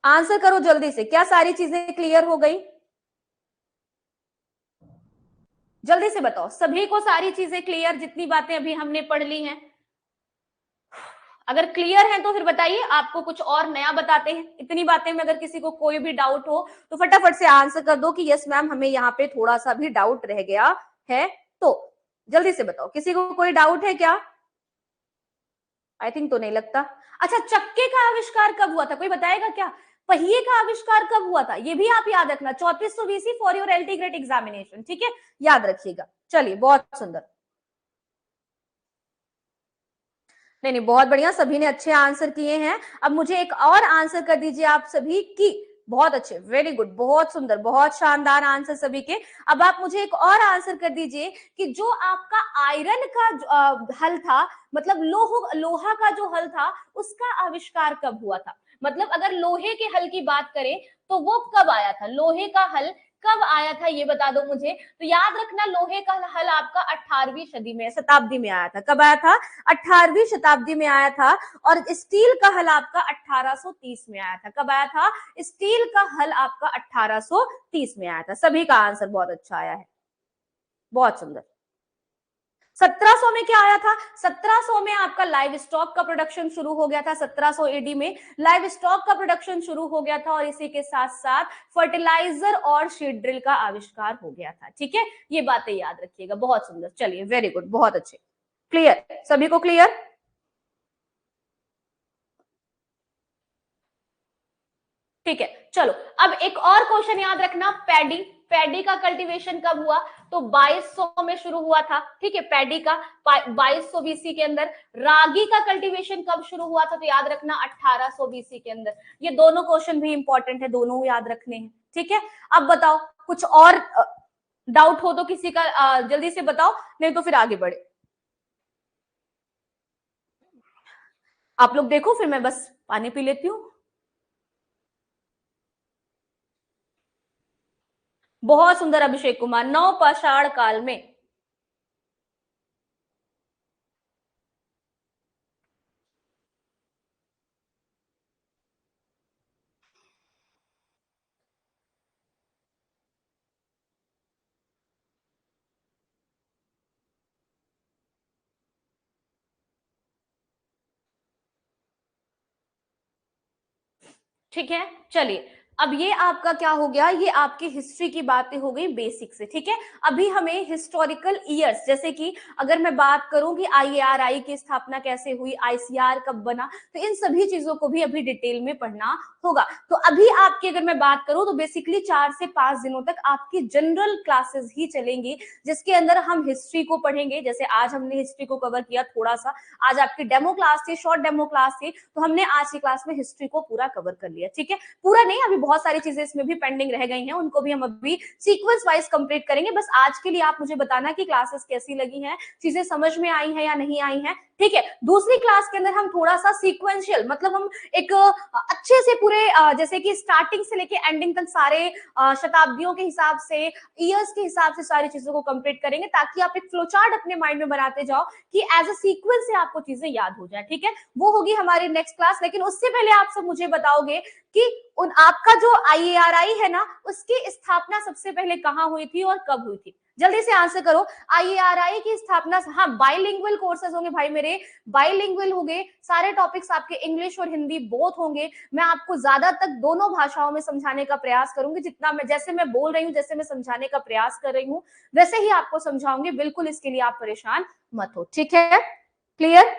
आंसर करो जल्दी से, क्या सारी चीजें क्लियर हो गई? जल्दी से बताओ, सभी को सारी चीजें क्लियर, जितनी बातें अभी हमने पढ़ ली हैं? अगर क्लियर है तो फिर बताइए, आपको कुछ और नया बताते हैं। इतनी बातें में अगर किसी को कोई भी डाउट हो तो फटाफट से आंसर कर दो कि यस मैम, हमें यहाँ पे थोड़ा सा भी डाउट रह गया है। तो जल्दी से बताओ, किसी को कोई डाउट है क्या? आई थिंक तो नहीं लगता। अच्छा, चक्के का आविष्कार कब हुआ था, कोई बताएगा क्या? पहिए का आविष्कार कब हुआ था, ये भी आप याद रखना, 3400 BC for your LT grade examination. ठीक है, याद रखिएगा। चलिए, बहुत सुंदर। नहीं नहीं, बहुत बढ़िया, सभी ने अच्छे आंसर किए हैं। अब मुझे एक और आंसर कर दीजिए आप सभी की। बहुत अच्छे, वेरी गुड, बहुत सुंदर, बहुत शानदार आंसर सभी के। अब आप मुझे एक और आंसर कर दीजिए कि जो आपका आयरन का हल था, मतलब लोहा का जो हल था, उसका आविष्कार कब हुआ था? मतलब अगर लोहे के हल की बात करें तो वो कब आया था? लोहे का हल कब आया था, ये बता दो मुझे। तो याद रखना, लोहे का हल आपका 18वीं सदी में, शताब्दी में आया था। कब आया था? 18वीं शताब्दी में आया था। और स्टील का हल आपका 1830 में आया था। कब आया था? स्टील का हल आपका 1830 में आया था। सभी का आंसर बहुत अच्छा आया है, बहुत सुंदर। 1700 में क्या आया था? 1700 में आपका लाइव स्टॉक का प्रोडक्शन शुरू हो गया था। 1700 एडी में लाइव स्टॉक का प्रोडक्शन शुरू हो गया था, और इसी के साथ साथ फर्टिलाइजर और सीड ड्रिल का आविष्कार हो गया था। ठीक है, ये बातें याद रखिएगा। बहुत सुंदर, चलिए, वेरी गुड, बहुत अच्छे, क्लियर, सभी को क्लियर? ठीक है, चलो अब एक और क्वेश्चन याद रखना, पैडी। पैडी का कल्टीवेशन कब हुआ? तो 2200 में शुरू हुआ था। ठीक है, पैडी का 2200 बीसी के अंदर। रागी का कल्टीवेशन कब शुरू हुआ था? तो याद रखना 1800 बीसी के अंदर। ये दोनों क्वेश्चन भी इंपॉर्टेंट है, दोनों याद रखने हैं। ठीक है, अब बताओ, कुछ और डाउट हो तो किसी का जल्दी से बताओ, नहीं तो फिर आगे बढ़े। आप लोग देखो, फिर मैं बस पानी पी लेती हूँ। बहुत सुंदर अभिषेक कुमार, नवपाषाण काल में। ठीक है, चलिए अब ये आपका क्या हो गया, ये आपकी हिस्ट्री की बातें हो गई बेसिक से, ठीक है। अभी हमें हिस्टोरिकल ईयर्स, जैसे कि अगर मैं बात करूं कि आईएआरआई की स्थापना कैसे हुई, आईसीआर कब बना, तो इन सभी चीजों को भी अभी डिटेल में पढ़ना होगा। तो अभी आपकी अगर मैं बात करूं तो बेसिकली 4 से 5 दिनों तक आपकी जनरल क्लासेस ही चलेंगी, जिसके अंदर हम हिस्ट्री को पढ़ेंगे। जैसे आज हमने हिस्ट्री को कवर किया थोड़ा सा, आज आपकी डेमो क्लास थी, शॉर्ट डेमो क्लास थी, तो हमने आज की क्लास में हिस्ट्री को पूरा कवर कर लिया, ठीक है। पूरा नहीं, अभी बहुत सारी चीजें इसमें भी पेंडिंग रह गई हैं, उनको भी हम अभी सीक्वेंस वाइज कंप्लीट करेंगे। बस आज के लिए आप मुझे बताना कि क्लासेस कैसी लगी हैं, चीजें समझ में आई हैं या नहीं आई हैं, ठीक है। दूसरी क्लास के अंदर हम थोड़ा सा सीक्वेंशियल, मतलब हम एक अच्छे से पूरे जैसे कि स्टार्टिंग से लेके एंडिंग तक सारे शताब्दियों के हिसाब से, ईयर्स के हिसाब से सारी चीजों को कंप्लीट करेंगे, ताकि आप एक फ्लो चार्ट अपने माइंड में बनाते जाओ कि एज अ सीक्वेंस से आपको चीजें याद हो जाए, ठीक है। वो होगी हमारी नेक्स्ट क्लास। लेकिन उससे पहले आप सब मुझे बताओगे कि उन आपका जो आईएआरआई है ना, उसकी स्थापना सबसे पहले कहां हुई थी और कब हुई थी? जल्दी से आंसर करो। आईएआरआई की स्थापना, हाँ बाइलिंगुअल कोर्सेज होंगे भाई मेरे, बाइलिंगुअल होंगे, सारे टॉपिक्स आपके इंग्लिश और हिंदी बोथ होंगे। मैं आपको ज्यादा तक दोनों भाषाओं में समझाने का प्रयास करूंगी, जितना मैं, जैसे मैं बोल रही हूँ, जैसे मैं समझाने का प्रयास कर रही हूँ, वैसे ही आपको समझाऊंगी। बिल्कुल इसके लिए आप परेशान मत हो, ठीक है। क्लियर?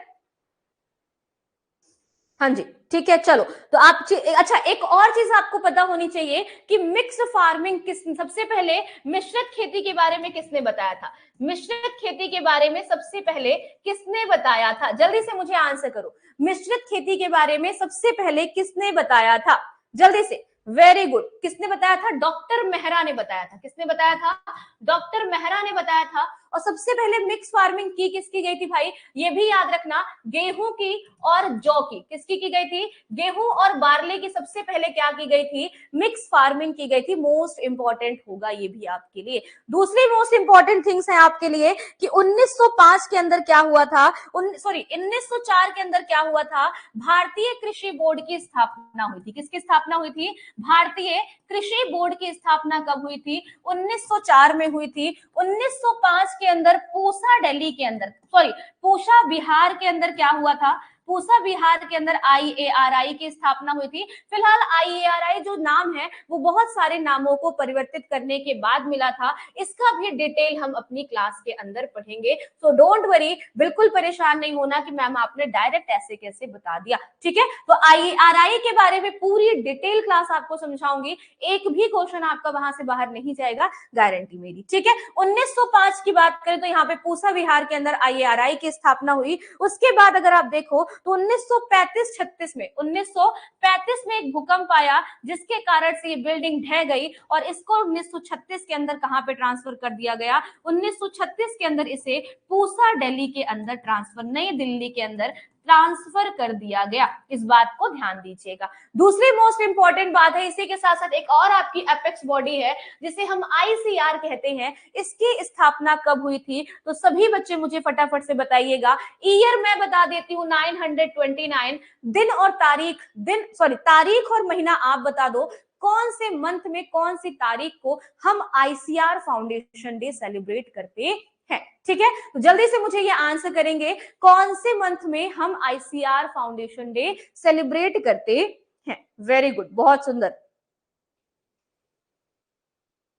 हाँ जी, ठीक है। चलो, तो आप अच्छा, एक और चीज आपको पता होनी चाहिए कि मिक्स फार्मिंग किस, सबसे पहले मिश्रित खेती के बारे में किसने बताया था? मिश्रित खेती के बारे में सबसे पहले किसने बताया था? जल्दी से मुझे आंसर करो। मिश्रित खेती के बारे में सबसे पहले किसने बताया था? जल्दी से। Very good. किसने बताया था? डॉक्टर मेहरा ने बताया था। किसने बताया था? डॉक्टर मेहरा ने बताया था। और सबसे पहले मिक्स फार्मिंग की किसकी गई थी भाई? ये भी याद रखना, गेहूं की और जौ की। किसकी की गई थी? गेहूं और बार्ले की सबसे पहले क्या की गई थी? मिक्स फार्मिंग की गई थी। मोस्ट इंपॉर्टेंट होगा ये भी आपके लिए। दूसरी मोस्ट इंपॉर्टेंट थिंग्स है आपके लिए कि 1905 के अंदर क्या हुआ था, सॉरी 1904 के अंदर क्या हुआ था? भारतीय कृषि बोर्ड की स्थापना हुई थी। किसकी स्थापना हुई थी? भारतीय कृषि बोर्ड की स्थापना कब हुई थी? 1904 में हुई थी। 1905 के अंदर पूसा दिल्ली के अंदर, सॉरी पूसा बिहार के अंदर क्या हुआ था? पूसा बिहार के अंदर आईएआरआई की स्थापना हुई थी। फिलहाल आईएआरआई जो नाम है वो बहुत सारे नामों को परिवर्तित करने के बाद मिला था। इसका भी डिटेल हम अपनी क्लास के अंदर पढ़ेंगे, सो डोंट वरी, बिल्कुल परेशान नहीं होना कि मैम आपने डायरेक्ट ऐसे कैसे बता दिया, ठीक है। तो आईएआरआई के बारे में पूरी डिटेल क्लास आपको समझाऊंगी, एक भी क्वेश्चन आपका वहां से बाहर नहीं जाएगा, गारंटी मेरी, ठीक है। 1905 की बात करें तो यहाँ पे पूसा बिहार के अंदर आईएआरआई की स्थापना हुई। उसके बाद अगर आप देखो तो 1935-36 में, 1935 में एक भूकंप आया, जिसके कारण से ये बिल्डिंग ढह गई और इसको 1936 के अंदर कहां पे ट्रांसफर कर दिया गया? 1936 के अंदर इसे पूसा दिल्ली के अंदर ट्रांसफर, नई दिल्ली के अंदर ट्रांसफर कर दिया गया। इस बात को ध्यान दीजिएगा। दूसरी मोस्ट इंपॉर्टेंट बात है, इसी के साथ साथ एक और आपकी एपेक्स बॉडी है जिसे हम आईसीआर कहते हैं, इसकी स्थापना कब हुई थी? तो सभी बच्चे मुझे फटाफट से बताइएगा। ईयर मैं बता देती हूँ 929। दिन और तारीख, तारीख और महीना आप बता दो, कौन से मंथ में, कौन सी तारीख को हम आईसीआर फाउंडेशन डे सेलिब्रेट करते हैं, ठीक है। तो जल्दी से मुझे ये आंसर करेंगे, कौन से मंथ में हम आईसीआर फाउंडेशन डे सेलिब्रेट करते हैं? वेरी गुड, बहुत सुंदर,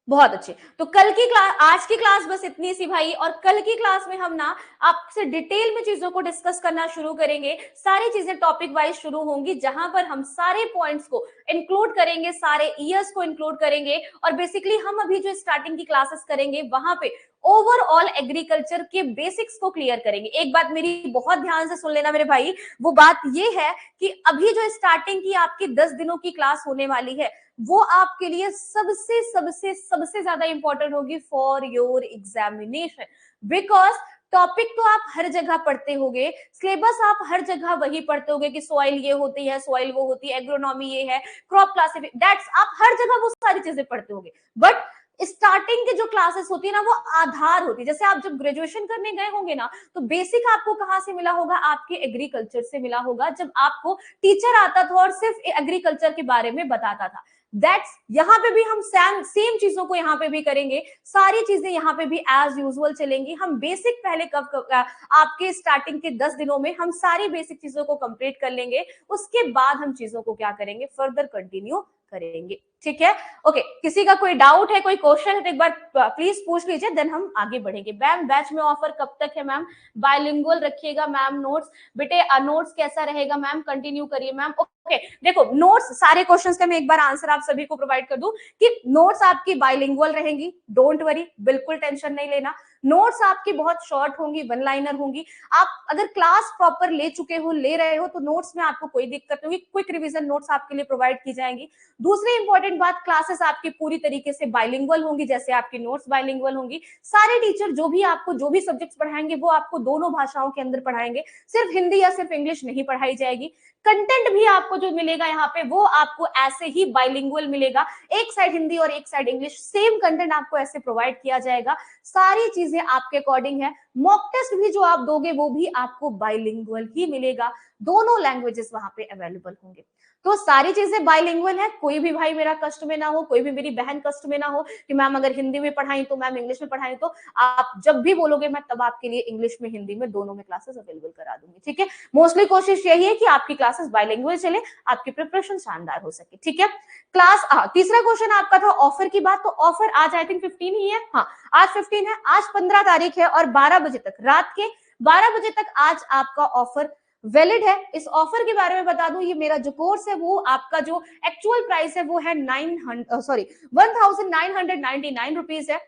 बहुत अच्छे। तो कल की क्लास, आज की क्लास बस इतनी सी भाई, और कल की क्लास में हम ना आपसे डिटेल में चीजों को डिस्कस करना शुरू करेंगे। सारी चीजें टॉपिक वाइज शुरू होंगी, जहां पर हम सारे पॉइंट्स को इंक्लूड करेंगे, सारे ईयर्स को इंक्लूड करेंगे, और बेसिकली हम अभी जो स्टार्टिंग की क्लासेस करेंगे वहां पे ओवरऑल एग्रीकल्चर के बेसिक्स को क्लियर करेंगे। एक बात मेरी बहुत ध्यान से सुन लेना मेरे भाई, वो बात ये है कि अभी जो स्टार्टिंग की आपकी 10 दिनों की क्लास होने वाली है, वो आपके लिए सबसे सबसे सबसे ज्यादा इंपॉर्टेंट होगी for your examination. Because topic तो आप हर जगह पढ़ते होगे, सिलेबस आप हर जगह वही पढ़ते होगे कि सॉइल ये होती है, सॉइल वो होती है, एग्रोनॉमी ये है, क्रॉप क्लासिफिकेशन, दैट्स, आप हर जगह वो सारी चीजें पढ़ते होगे। बट स्टार्टिंग की जो क्लासेस होती है ना, वो आधार होती है। जैसे आप जब ग्रेजुएशन करने गए होंगे ना, तो बेसिक आपको कहां से मिला होगा? आपके एग्रीकल्चर से मिला होगा, जब आपको टीचर आता था और सिर्फ एग्रीकल्चर के बारे में बताता था। दैट्स यहाँ पे भी हम सेम चीजों को यहाँ पे भी करेंगे, सारी चीजें यहाँ पे भी एज यूजुअल चलेंगी। हम बेसिक पहले कब आपके स्टार्टिंग के 10 दिनों में हम सारी बेसिक चीजों को कंप्लीट कर लेंगे, उसके बाद हम चीजों को क्या करेंगे, फर्दर कंटिन्यू करेंगे। ठीक है, ओके। किसी का कोई डाउट है, कोई क्वेश्चन है तो एक बार प्लीज पूछ लीजिए, देन हम आगे बढ़ेंगे। मैम बैच में ऑफर कब तक है मैम? बायलिंगुअल रखिएगा मैम। नोट्स बेटे नोट्स कैसा रहेगा मैम? कंटिन्यू करिए मैम। ओके देखो, नोट्स सारे क्वेश्चंस का मैं एक बार आंसर आप सभी को प्रोवाइड कर दूं कि नोट्स आपकी बायलिंगुअल रहेंगी, डोंट वरी, बिल्कुल टेंशन नहीं लेना। नोट्स आपकी बहुत शॉर्ट होंगी, वन लाइनर होंगी। आप अगर क्लास प्रॉपर ले चुके हो, ले रहे हो, तो नोट्स में आपको कोई दिक्कत नहीं होगी, क्विक रिवीजन नोट्स आपके लिए प्रोवाइड की जाएंगी। दूसरी इंपॉर्टेंट बात, क्लासेस आपकी पूरी तरीके से बाइलिंगुअल होंगी, जैसे आपकी नोट्स बाइलिंगुअल होंगी। सारे टीचर जो भी आपको जो भी सब्जेक्ट्स पढ़ाएंगे वो आपको दोनों भाषाओं के अंदर पढ़ाएंगे, सिर्फ हिंदी या सिर्फ इंग्लिश नहीं पढ़ाई जाएगी। कंटेंट भी आपको जो मिलेगा यहाँ पे वो आपको ऐसे ही बाइलिंगुअल मिलेगा, एक साइड हिंदी और एक साइड इंग्लिश, सेम कंटेंट आपको ऐसे प्रोवाइड किया जाएगा। सारी चीजें आपके अकॉर्डिंग है। मॉक टेस्ट भी जो आप दोगे वो भी आपको बाइलिंगुअल ही मिलेगा, दोनों लैंग्वेजेस वहां पे अवेलेबल होंगे। तो सारी चीजें बाइलिंगुअल है, कोई भी भाई मेरा कष्ट में ना हो, कोई भी मेरी बहन कष्ट में ना हो कि मैम अगर हिंदी में पढ़ाई तो मैम इंग्लिश में पढ़ाई, तो आप जब भी बोलोगे मैं तब आपके लिए इंग्लिश में हिंदी में दोनों में क्लासेस अवेलेबल करा दूंगी। ठीक है, मोस्टली कोशिश यही है कि आपकी क्लासेस बाइलिंगुअल चले, आपकी प्रिपरेशन शानदार हो सके। ठीक है, क्लास तीसरा क्वेश्चन आपका था ऑफर की बात, तो ऑफर आज आई थिंक 15 ही है। हाँ आज 15 है, आज 15 तारीख है और 12 बजे तक, रात के 12 बजे तक आज आपका ऑफर वैलिड है। इस ऑफर के बारे में बता दूं, ये मेरा जो कोर्स है वो आपका जो एक्चुअल प्राइस है वो है 1999 रुपीज है,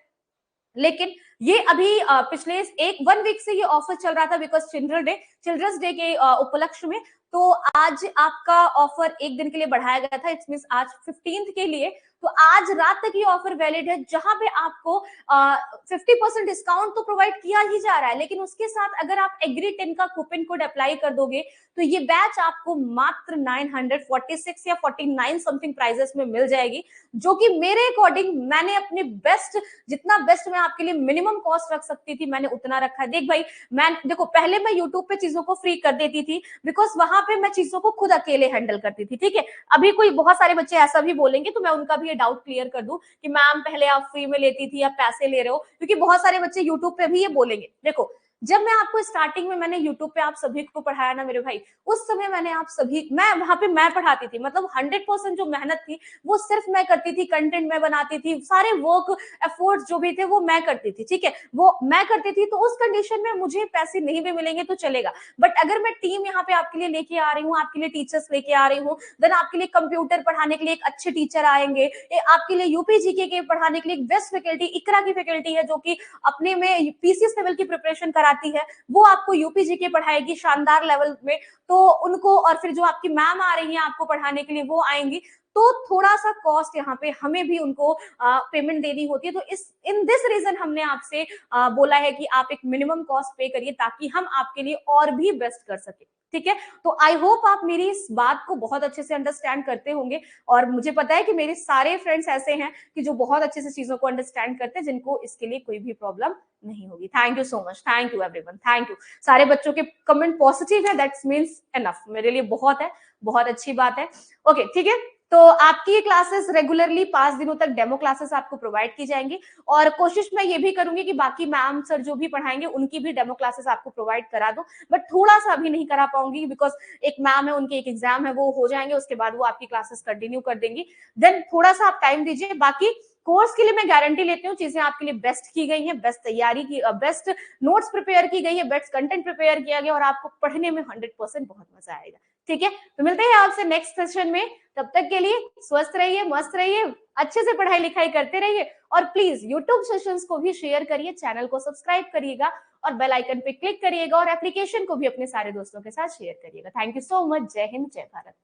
लेकिन ये अभी पिछले वन वीक से ये ऑफर चल रहा था बिकॉज चिल्ड्रंस डे के उपलक्ष्य में। तो आज आपका ऑफर एक दिन के लिए बढ़ाया गया था, इट्स मींस आज 15 के लिए। तो आज रात तक ये ऑफर वैलिड है, जहां पे आपको 50% डिस्काउंट तो प्रोवाइड किया ही जा रहा है, लेकिन उसके साथ अगर आप एग्री 10 का कूपन कोड अप्लाई कर दोगे तो ये बैच आपको मात्र 946 या 49 समथिंग प्राइजेस में मिल जाएगी, जो कि मेरे अकॉर्डिंग मैंने अपने बेस्ट, जितना बेस्ट मैं आपके लिए मिनिमम कॉस्ट रख सकती थी मैंने उतना रखा है। देख भाई, मैं देखो पहले मैं यूट्यूब पे चीजों को फ्री कर देती थी बिकॉज वहां पे मैं चीजों को खुद अकेले हैंडल करती थी। ठीक है, अभी कोई बहुत सारे बच्चे ऐसा भी बोलेंगे तो मैं उनका भी ये डाउट क्लियर कर दूं कि मैम पहले आप फ्री में लेती थी, आप पैसे ले रहे हो, क्योंकि बहुत सारे बच्चे यूट्यूब पे भी ये बोलेंगे। देखो जब मैं आपको स्टार्टिंग में मैंने यूट्यूब पे आप सभी को पढ़ाया ना मेरे भाई, उस समय मैंने आप सभी, मैं वहां पे मैं पढ़ाती थी, मतलब 100% जो मेहनत थी वो सिर्फ मैं करती थी, कंटेंट मैं बनाती थी, सारे वर्क एफर्ट्स जो भी थे वो मैं करती थी। ठीक है, वो मैं करती थी, तो उस कंडीशन में मुझे पैसे नहीं भी मिलेंगे तो चलेगा, बट अगर मैं टीम यहाँ पे आपके लिए लेके आ रही हूँ, आपके लिए टीचर्स लेके आ रही हूँ, देन आपके लिए कंप्यूटर पढ़ाने के लिए एक अच्छे टीचर आएंगे, आपके लिए यूपीजीके के पढ़ाने के लिए एक बेस्ट फैकल्टी, इकरा की फैकल्टी है जो कि अपने में पीसीएस लेवल की प्रिपरेशन कराती है, वो आपको यूपीजीके पढ़ाएगी शानदार लेवल में, तो उनको, और फिर जो आपकी मैम आ रही है आपको पढ़ाने के लिए वो आएंगी, तो थोड़ा सा कॉस्ट यहाँ पे हमें भी उनको पेमेंट देनी होती है। तो इस इन दिस रीजन हमने आपसे बोला है कि आप एक मिनिमम कॉस्ट पे करिए ताकि हम आपके लिए और भी बेस्ट कर सके। ठीक है, तो आई होप आप मेरी इस बात को बहुत अच्छे से अंडरस्टैंड करते होंगे, और मुझे पता है कि मेरे सारे फ्रेंड्स ऐसे हैं कि जो बहुत अच्छे से चीजों को अंडरस्टैंड करते हैं, जिनको इसके लिए कोई भी प्रॉब्लम नहीं होगी। Thank you so much, thank you everyone, thank you. सारे बच्चों के कमेंट पॉजिटिव है, दैट्स मींस एनफ, मेरे लिए बहुत है, बहुत अच्छी बात है। ओके ठीक है, तो आपकी ये क्लासेस रेगुलरली 5 दिनों तक डेमो क्लासेस आपको प्रोवाइड की जाएंगी, और कोशिश मैं ये भी करूंगी कि बाकी मैम सर जो भी पढ़ाएंगे उनकी भी डेमो क्लासेस आपको प्रोवाइड करा दूं, बट थोड़ा सा अभी नहीं करा पाऊंगी बिकॉज एक मैम है, उनके एक एग्जाम है, वो हो जाएंगे, उसके बाद वो आपकी क्लासेस कंटिन्यू कर देंगी, देन थोड़ा सा आप टाइम दीजिए। बाकी कोर्स के लिए मैं गारंटी लेती हूँ, चीजें आपके लिए बेस्ट की गई हैं, बेस्ट तैयारी की, बेस्ट नोट्स प्रिपेयर की गई है, बेस्ट कंटेंट प्रिपेयर किया गया, और आपको पढ़ने में 100% बहुत मजा आएगा। ठीक है, तो मिलते हैं आपसे नेक्स्ट सेशन में, तब तक के लिए स्वस्थ रहिए, मस्त रहिए, अच्छे से पढ़ाई लिखाई करते रहिए, और प्लीज यूट्यूब सेशंस को भी शेयर करिए, चैनल को सब्सक्राइब करिएगा और बेल आइकन पे क्लिक करिएगा, और एप्लीकेशन को भी अपने सारे दोस्तों के साथ शेयर करिएगा। थैंक यू सो मच, जय हिंद, जय भारत।